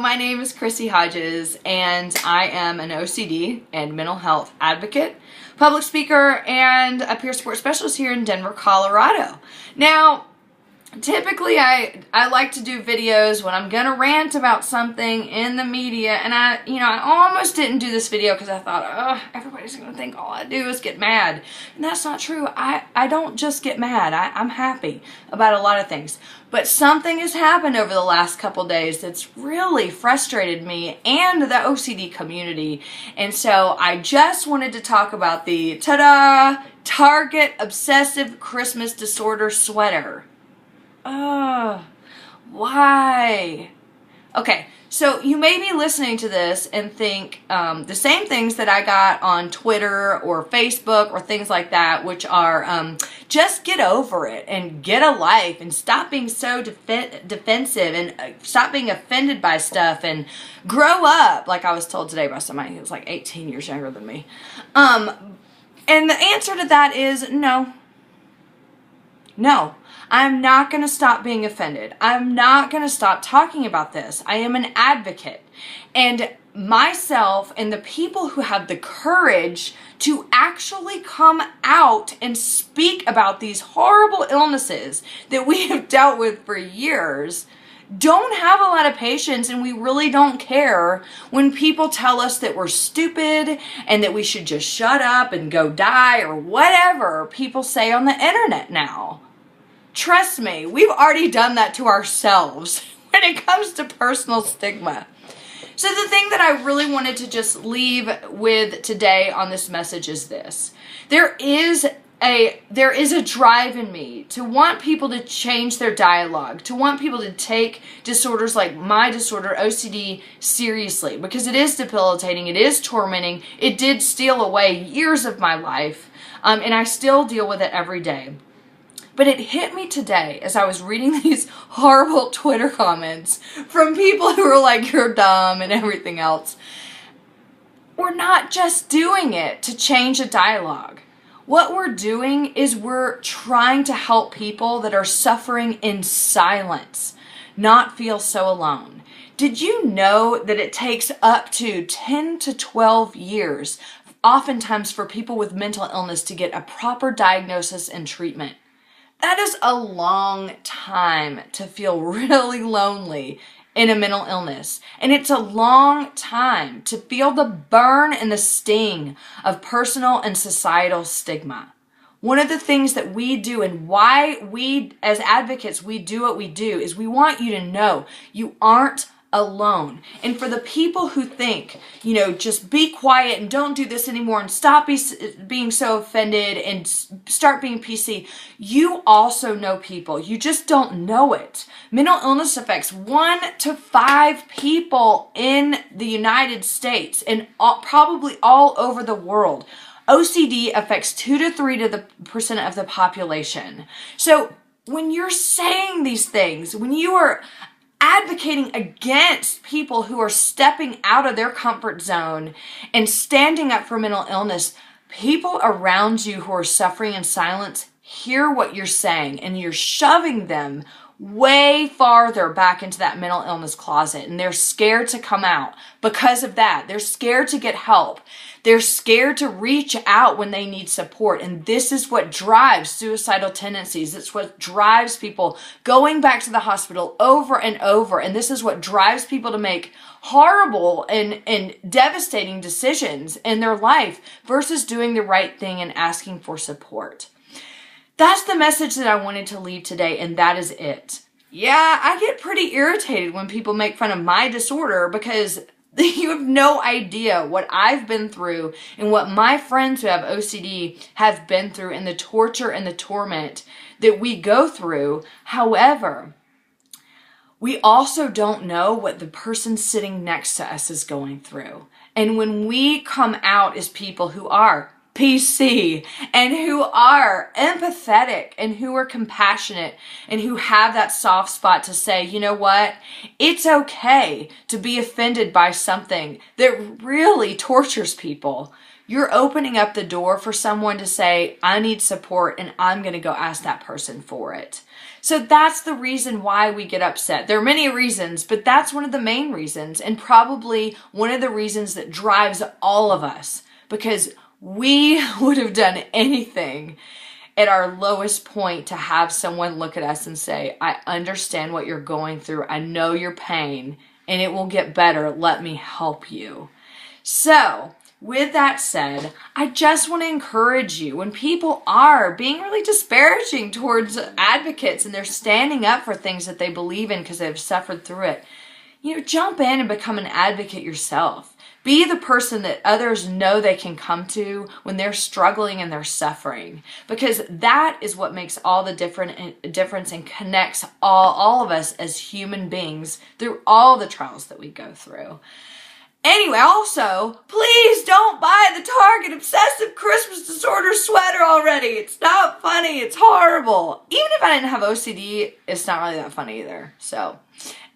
my name is Chrissy Hodges, and I am an OCD and mental health advocate, public speaker, and a peer support specialist here in Denver, Colorado. Now, typically I like to do videos when I'm gonna rant about something in the media, and I almost didn't do this video because I thought, oh, everybody's gonna think all I do is get mad. And that's not true. I don't just get mad. I'm happy about a lot of things. But something has happened over the last couple days that's really frustrated me and the OCD community. And so I just wanted to talk about the Target Obsessive Christmas Disorder sweater. Why? Okay, so you may be listening to this and think the same things that I got on Twitter or Facebook or things like that, which are just get over it and get a life and stop being so defensive and stop being offended by stuff and grow up, like I was told today by somebody who was like 18 years younger than me. And the answer to that is no. No. I'm not going to stop being offended. I'm not going to stop talking about this. I am an advocate. And myself and the people who have the courage to actually come out and speak about these horrible illnesses that we have dealt with for years don't have a lot of patience, and we really don't care when people tell us that we're stupid and that we should just shut up and go die or whatever people say on the internet now. Trust me, we've already done that to ourselves when it comes to personal stigma. So the thing that I really wanted to just leave with today on this message is this. There is a drive in me to want people to change their dialogue, to want people to take disorders like my disorder, OCD, seriously, because it is debilitating, it is tormenting, it did steal away years of my life, and I still deal with it every day. But it hit me today as I was reading these horrible Twitter comments from people who were like, you're dumb and everything else. We're not just doing it to change a dialogue. What we're doing is we're trying to help people that are suffering in silence not feel so alone. Did you know that it takes up to 10 to 12 years, oftentimes for people with mental illness, to get a proper diagnosis and treatment? That is a long time to feel really lonely in a mental illness. And it's a long time to feel the burn and the sting of personal and societal stigma. One of the things that we do and why we as advocates, we do what we do is we want you to know you aren't alone. And for the people who think, just be quiet and don't do this anymore and stop being so offended and start being PC, you also know people. You just don't know it. Mental illness affects 1 to 5 people in the United States and probably all over the world. OCD affects 2 to 3% of the population. So when you're saying these things, when you are advocating against people who are stepping out of their comfort zone and standing up for mental illness, people around you who are suffering in silence hear what you're saying, and you're shoving them way farther back into that mental illness closet, and they're scared to come out because of that. They're scared to get help. They're scared to reach out when they need support, and this is what drives suicidal tendencies. It's what drives people going back to the hospital over and over, and this is what drives people to make horrible and devastating decisions in their life versus doing the right thing and asking for support. That's the message that I wanted to leave today, and that is it. Yeah, I get pretty irritated when people make fun of my disorder because you have no idea what I've been through and what my friends who have OCD have been through and the torture and the torment that we go through. However, we also don't know what the person sitting next to us is going through. And when we come out as people who are PC and who are empathetic and who are compassionate and who have that soft spot to say, you know what, it's okay to be offended by something that really tortures people. you're opening up the door for someone to say, I need support, and I'm going to go ask that person for it. So that's the reason why we get upset. There are many reasons, but that's one of the main reasons, and probably one of the reasons that drives all of us, because we would have done anything at our lowest point to have someone look at us and say, I understand what you're going through. I know your pain, and it will get better. Let me help you. So, with that said, I just want to encourage you, when people are being really disparaging towards advocates and they're standing up for things that they believe in because they've suffered through it, jump in and become an advocate yourself. Be the person that others know they can come to when they're struggling and they're suffering, because that is what makes all the difference and connects all of us as human beings through all the trials that we go through. Anyway, also, please don't buy the Target Obsessive Christmas Disorder sweater already. It's not funny. It's horrible. Even if I didn't have OCD, it's not really that funny either. So,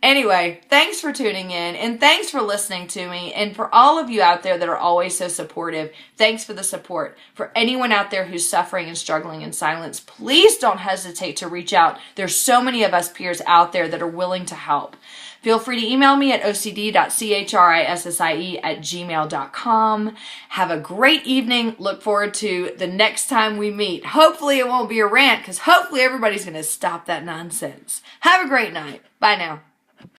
anyway, thanks for tuning in, and thanks for listening to me. And for all of you out there that are always so supportive, thanks for the support. For anyone out there who's suffering and struggling in silence, please don't hesitate to reach out. There's so many of us peers out there that are willing to help. Feel free to email me at ocd.chrissie@gmail.com. Have a great evening. Look forward to the next time we meet. Hopefully it won't be a rant, because hopefully everybody's going to stop that nonsense. Have a great night. Bye now.